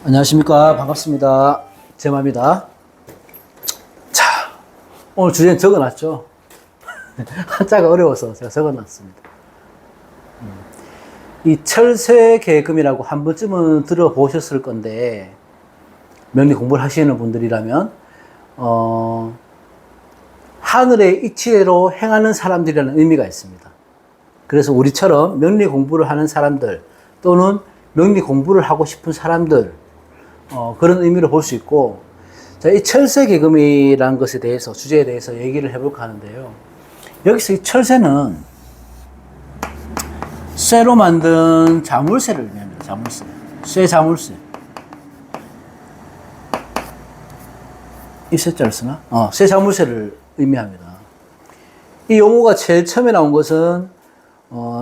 안녕하십니까. 반갑습니다. 제마입니다. 자, 오늘 주제는 적어놨죠. 한자가 어려워서 제가 적어놨습니다. 이 철새계금이라고 한 번쯤은 들어보셨을 건데, 명리 공부를 하시는 분들이라면, 하늘의 이치로 행하는 사람들이라는 의미가 있습니다. 그래서 우리처럼 명리 공부를 하는 사람들, 또는 명리 공부를 하고 싶은 사람들, 그런 의미로 볼 수 있고, 자, 이 철새계금이라는 것에 대해서, 주제에 대해서 얘기를 해볼까 하는데요. 여기서 이 철새는 쇠로 만든 자물쇠를 의미합니다. 자물쇠. 쇠 자물쇠. 이 쇠자를 쓰나? 쇠 자물쇠를 의미합니다. 이 용어가 제일 처음에 나온 것은,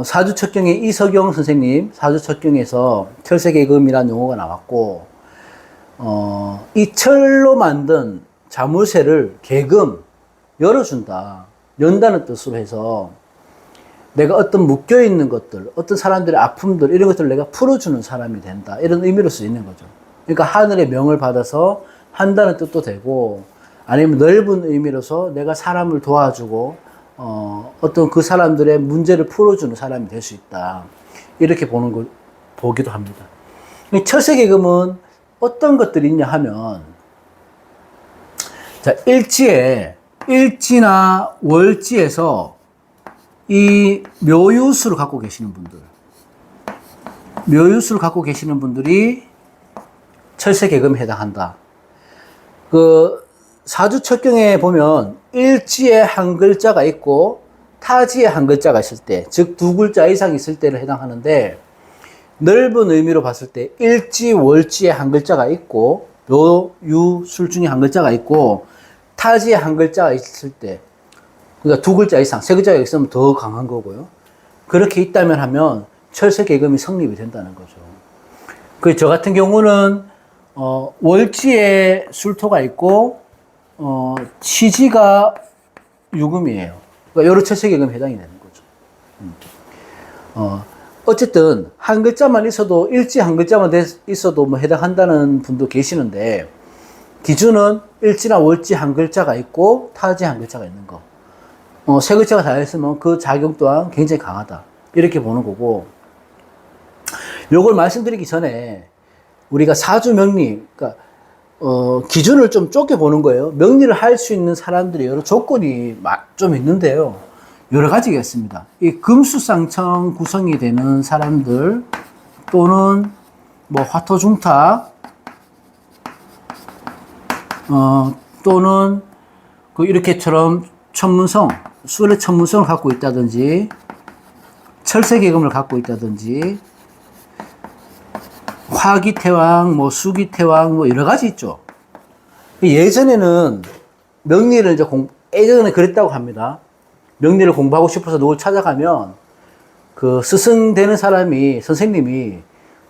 사주첩경의 이석영 선생님, 사주첩경에서 철새계금이라는 용어가 나왔고, 이 철로 만든 자물쇠를 계금, 열어준다. 연다는 뜻으로 해서 내가 어떤 묶여있는 것들, 어떤 사람들의 아픔들, 이런 것들을 내가 풀어주는 사람이 된다. 이런 의미로 쓰이는 거죠. 그러니까 하늘의 명을 받아서 한다는 뜻도 되고, 아니면 넓은 의미로서 내가 사람을 도와주고, 어떤 그 사람들의 문제를 풀어주는 사람이 될 수 있다. 이렇게 보기도 합니다. 철새계금은 어떤 것들이 있냐 하면, 자, 일지나 월지에서 이 묘유수를 갖고 계시는 분들이 철새계금에 해당한다. 그 사주첩경에 보면 일지에 한 글자가 있고 타지에 한 글자가 있을 때, 즉 두 글자 이상 있을 때를 해당하는데, 넓은 의미로 봤을 때 일지, 월지에 한 글자가 있고 묘, 유, 술 중에 한 글자가 있고 타지에 한 글자가 있을 때, 그러니까 두 글자 이상, 세 글자가 있으면 더 강한 거고요. 그렇게 있다면 하면 철새계금이 성립이 된다는 거죠. 그 저 같은 경우는 월지에 술토가 있고 치지가 유금이에요. 그러니까 여러 철새계금에 해당이 되는 거죠. 어쨌든 한 글자만 있어도, 일지 한 글자만 있어도 뭐 해당한다는 분도 계시는데, 기준은 일지나 월지 한 글자가 있고 타지 한 글자가 있는 거. 세 글자가 다 있으면 그 작용 또한 굉장히 강하다. 이렇게 보는 거고, 요걸 말씀드리기 전에 우리가 사주 명리, 그러니까 기준을 좀 좁게 보는 거예요. 명리를 할 수 있는 사람들이 여러 조건이 좀 있는데요. 여러 가지가 있습니다. 이 금수상청 구성이 되는 사람들, 또는 뭐 화토중타, 또는 그 이렇게처럼 천문성, 술의 천문성을 갖고 있다든지, 철새계금을 갖고 있다든지, 화기태왕, 뭐 수기태왕, 뭐 여러 가지 있죠. 예전에는 명리를 예전에 그랬다고 합니다. 명리를 공부하고 싶어서 누굴 찾아가면 그 스승 되는 사람이, 선생님이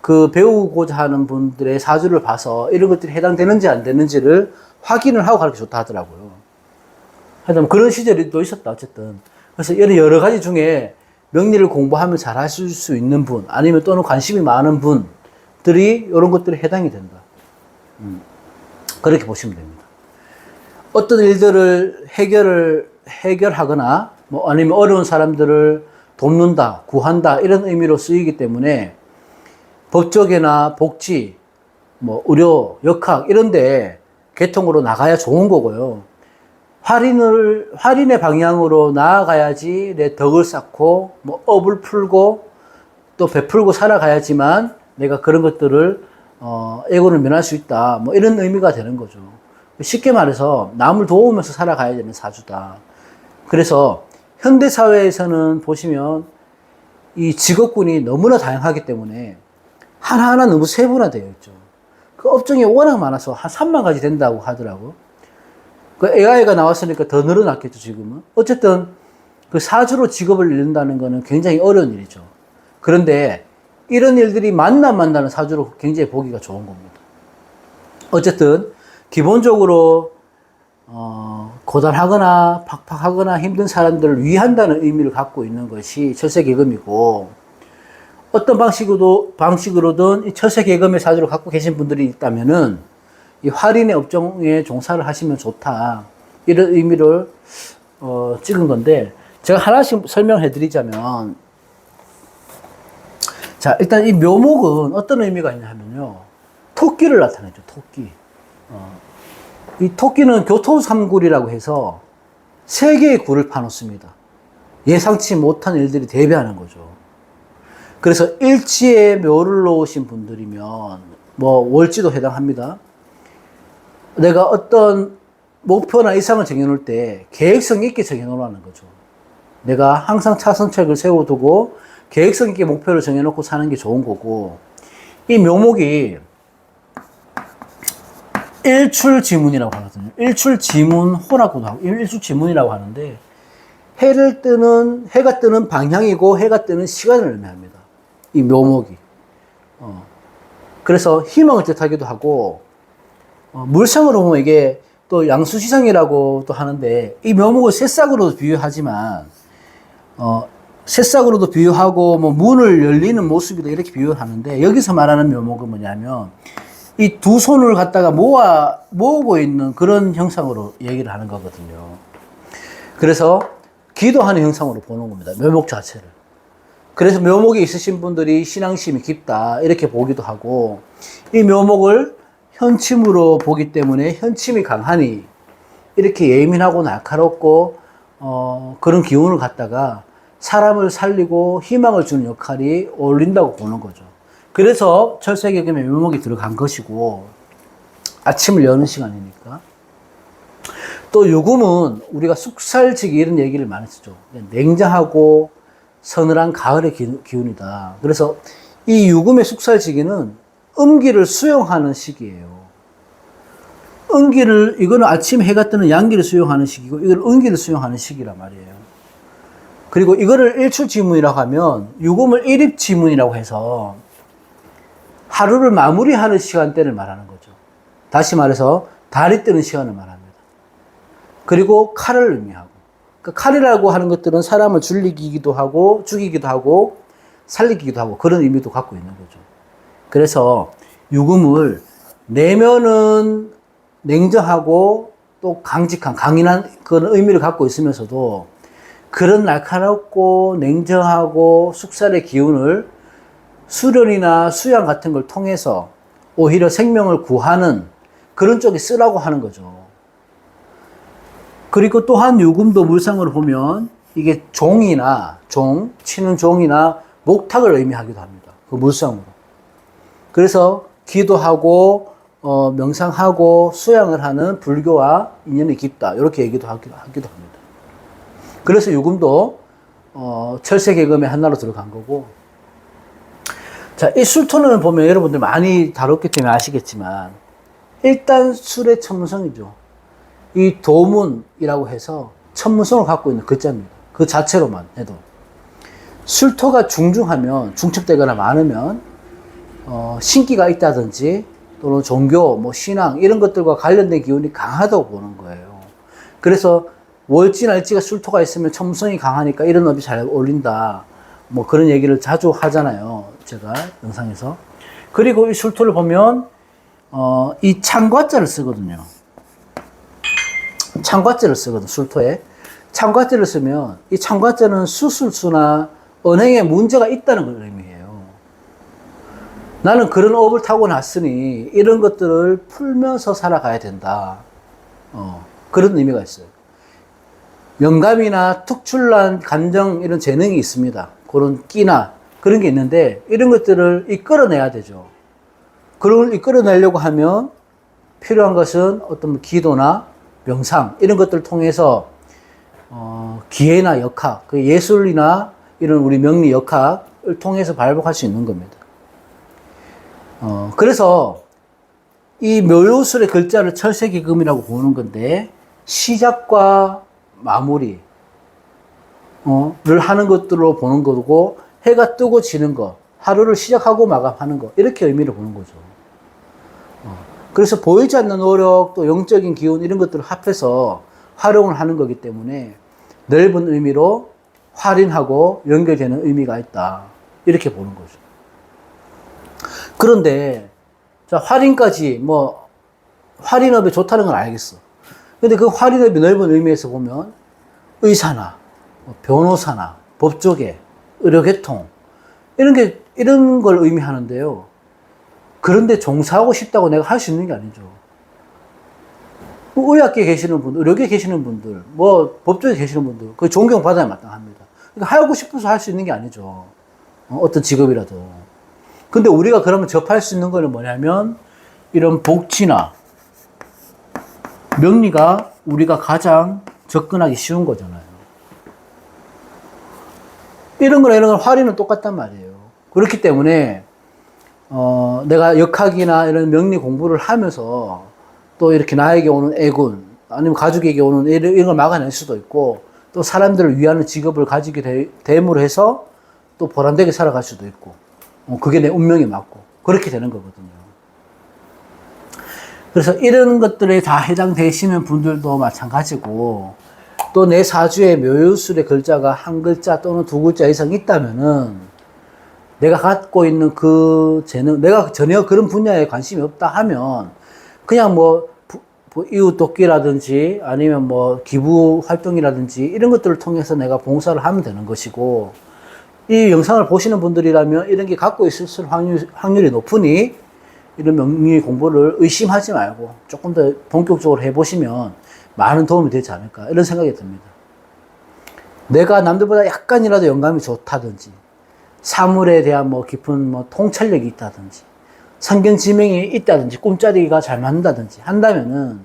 그 배우고자 하는 분들의 사주를 봐서 이런 것들이 해당되는지 안 되는지를 확인을 하고 가르쳐 줬다 하더라고요. 하여튼 그런 시절이 또 있었다, 어쨌든. 그래서 이런 여러 가지 중에 명리를 공부하면 잘 하실 수 있는 분, 아니면 또는 관심이 많은 분들이 이런 것들에 해당이 된다. 그렇게 보시면 됩니다. 어떤 일들을 해결하거나, 뭐 아니면 어려운 사람들을 돕는다, 구한다, 이런 의미로 쓰이기 때문에 법조계나 복지, 뭐 의료, 역학 이런데 계통으로 나가야 좋은 거고요. 활인의 방향으로 나아가야지 내 덕을 쌓고, 뭐 업을 풀고 또 베풀고 살아가야지만 내가 그런 것들을 애고를 면할 수 있다. 뭐 이런 의미가 되는 거죠. 쉽게 말해서 남을 도우면서 살아가야 되는 사주다. 그래서 현대사회에서는 보시면 이 직업군이 너무나 다양하기 때문에 하나하나 너무 세분화되어 있죠. 그 업종이 워낙 많아서 한 3만 가지 된다고 하더라고. 그 AI가 나왔으니까 더 늘어났겠죠, 지금은. 어쨌든 그 사주로 직업을 잃는다는 거는 굉장히 어려운 일이죠. 그런데 이런 일들이 만나는 사주로 굉장히 보기가 좋은 겁니다. 어쨌든 기본적으로 고단하거나 팍팍하거나 힘든 사람들을 위한다는 의미를 갖고 있는 것이 철새계금이고, 어떤 방식으로든 이 철새 계금의 사주를 갖고 계신 분들이 있다면은 이 활인의 업종에 종사를 하시면 좋다. 이런 의미를 찍은 건데, 제가 하나씩 설명해 드리자면, 자, 일단 이 묘목은 어떤 의미가 있냐 하면요. 토끼를 나타내죠, 토끼. 이 토끼는 교토삼굴이라고 해서 세 개의 굴을 파놓습니다. 예상치 못한 일들이 대비하는 거죠. 그래서 일지에 묘를 놓으신 분들이면, 뭐, 월지도 해당합니다. 내가 어떤 목표나 이상을 정해놓을 때 계획성 있게 정해놓으라는 거죠. 내가 항상 차선책을 세워두고 계획성 있게 목표를 정해놓고 사는 게 좋은 거고, 이 묘목이 일출지문이라고 하거든요. 일출지문호라고도 하고, 일출지문이라고 하는데, 해가 뜨는 방향이고 해가 뜨는 시간을 의미합니다. 이 묘목이. 그래서 희망을 뜻하기도 하고, 물상으로 보면 이게 또 양수시상이라고 또 하는데, 이 묘목을 새싹으로도 비유하지만, 새싹으로도 비유하고, 뭐, 문을 열리는 모습이다, 이렇게 비유를 하는데, 여기서 말하는 묘목은 뭐냐면, 이 두 손을 갖다가 모으고 있는 그런 형상으로 얘기를 하는 거거든요. 그래서 기도하는 형상으로 보는 겁니다. 묘목 자체를. 그래서 묘목이 있으신 분들이 신앙심이 깊다, 이렇게 보기도 하고, 이 묘목을 현침으로 보기 때문에 현침이 강하니, 이렇게 예민하고 날카롭고, 그런 기운을 갖다가 사람을 살리고 희망을 주는 역할이 어울린다고 보는 거죠. 그래서 철새계금에 묘목이 들어간 것이고, 아침을 여는 시간이니까. 또 유금은 우리가 숙살지기 이런 얘기를 많이 쓰죠. 냉정하고 서늘한 가을의 기운이다. 그래서 이 유금의 숙살지기는 음기를 수용하는 시기예요. 이거는 아침 해가 뜨는 양기를 수용하는 시기고, 이건 음기를 수용하는 시기란 말이에요. 그리고 이거를 일출지문이라고 하면, 유금을 일입지문이라고 해서 하루를 마무리하는 시간대를 말하는 거죠. 다시 말해서 달이 뜨는 시간을 말합니다. 그리고 칼을 의미하고, 그 칼이라고 하는 것들은 사람을 죽이기도 하고 살리기도 하고 그런 의미도 갖고 있는 거죠. 그래서 유금을 내면은 냉정하고 또 강인한 그런 의미를 갖고 있으면서도, 그런 날카롭고 냉정하고 숙살의 기운을 수련이나 수양 같은 걸 통해서 오히려 생명을 구하는 그런 쪽에 쓰라고 하는 거죠. 그리고 또한 유금도 물상으로 보면 이게 치는 종이나 목탁을 의미하기도 합니다. 그 물상으로. 그래서 기도하고 명상하고 수양을 하는 불교와 인연이 깊다, 이렇게 얘기도 하기도 합니다. 그래서 유금도 철새계금의 하나로 들어간 거고, 자, 이 술토는 보면 여러분들 많이 다뤘기 때문에 아시겠지만, 일단 술의 천문성이죠. 이 도문이라고 해서 천문성을 갖고 있는 글자입니다. 그 자체로만 해도. 술토가 중첩되거나 많으면, 신기가 있다든지, 또는 종교, 뭐 신앙, 이런 것들과 관련된 기운이 강하다고 보는 거예요. 그래서 월지, 날지가 술토가 있으면 천문성이 강하니까 이런 업이 잘 어울린다, 뭐 그런 얘기를 자주 하잖아요, 제가 영상에서. 그리고 이 술토를 보면 이 창과자를 쓰거든요. 창과자를 쓰거든, 술토에. 창과자를 쓰면 이 창과자는 수술수나 언행에 문제가 있다는 걸 의미해요. 나는 그런 업을 타고 났으니 이런 것들을 풀면서 살아가야 된다, 그런 의미가 있어요. 영감이나 특출난 감정, 이런 재능이 있습니다. 그런 끼나 그런 게 있는데, 이런 것들을 이끌어내야 되죠. 그걸 이끌어내려고 하면 필요한 것은 어떤 기도나 명상, 이런 것들을 통해서 기회나 역학, 그 예술이나 이런 우리 명리 역학을 통해서 발복할 수 있는 겁니다. 그래서 이 묘요술의 글자를 철새계금이라고 보는 건데, 시작과 마무리 를 하는 것들로 보는 거고, 해가 뜨고 지는 거, 하루를 시작하고 마감하는 거, 이렇게 의미를 보는 거죠. 그래서 보이지 않는 노력, 또 영적인 기운, 이런 것들을 합해서 활용을 하는 거기 때문에 넓은 의미로 활인하고 연결되는 의미가 있다, 이렇게 보는 거죠. 그런데 자, 할인까지 뭐 할인업이 좋다는 건 알겠어. 근데 그 할인업이 넓은 의미에서 보면 의사나 뭐 변호사나 법조계, 의료계통 이런 걸 의미하는데요. 그런데 종사하고 싶다고 내가 할 수 있는 게 아니죠. 뭐 의학계에 계시는 분들, 의료계에 계시는 분들, 뭐 법조계에 계시는 분들, 그 존경받아야 마땅합니다. 그러니까 하고 싶어서 할 수 있는 게 아니죠. 어떤 직업이라도. 근데 우리가 그러면 접할 수 있는 거는 뭐냐면 이런 복지나 명리가 우리가 가장 접근하기 쉬운 거잖아요. 이런 거나 할인은 똑같단 말이에요. 그렇기 때문에 내가 역학이나 이런 명리 공부를 하면서 또 이렇게 나에게 오는 애군 아니면 가족에게 오는 이런 걸 막아낼 수도 있고 또 사람들을 위하는 직업을 가지게 됨으로 해서 또 보람되게 살아갈 수도 있고 그게 내 운명에 맞고 그렇게 되는 거거든요. 그래서 이런 것들에 다 해당되시는 분들도 마찬가지고 또 내 사주에 묘유술의 글자가 한 글자 또는 두 글자 이상 있다면은 내가 갖고 있는 그 재능, 내가 전혀 그런 분야에 관심이 없다 하면 그냥 뭐 이웃 돕기라든지 아니면 뭐 기부 활동이라든지 이런 것들을 통해서 내가 봉사를 하면 되는 것이고 이 영상을 보시는 분들이라면 이런 게 갖고 있을 확률이 높으니 이런 명리 공부를 의심하지 말고 조금 더 본격적으로 해보시면 많은 도움이 되지 않을까 이런 생각이 듭니다. 내가 남들보다 약간이라도 영감이 좋다든지 사물에 대한 뭐 깊은 뭐 통찰력이 있다든지 성경 지명이 있다든지 꿈자리가 잘 맞는다든지 한다면은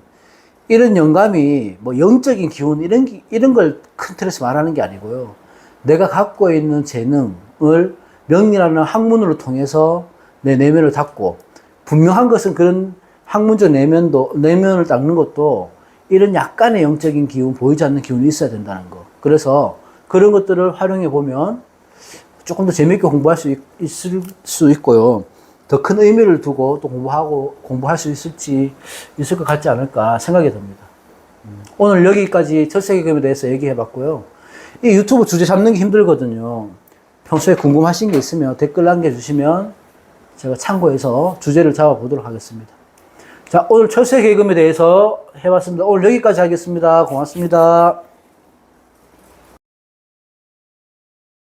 이런 영감이 뭐 영적인 기운 이런 걸 큰 틀에서 말하는 게 아니고요. 내가 갖고 있는 재능을 명리라는 학문으로 통해서 내 내면을 닦고 분명한 것은 그런 학문적 내면을 닦는 것도 이런 약간의 영적인 기운, 보이지 않는 기운이 있어야 된다는 거. 그래서 그런 것들을 활용해 보면 조금 더 재미있게 공부할 수 있을 수 있고요. 더 큰 의미를 두고 또 공부할 수 있을 것 같지 않을까 생각이 듭니다. 오늘 여기까지 철새개념에 대해서 얘기해 봤고요. 이 유튜브 주제 잡는 게 힘들거든요. 평소에 궁금하신 게 있으면 댓글 남겨주시면 제가 참고해서 주제를 잡아보도록 하겠습니다. 자, 오늘 철새 개그에 대해서 해봤습니다. 오늘 여기까지 하겠습니다. 고맙습니다.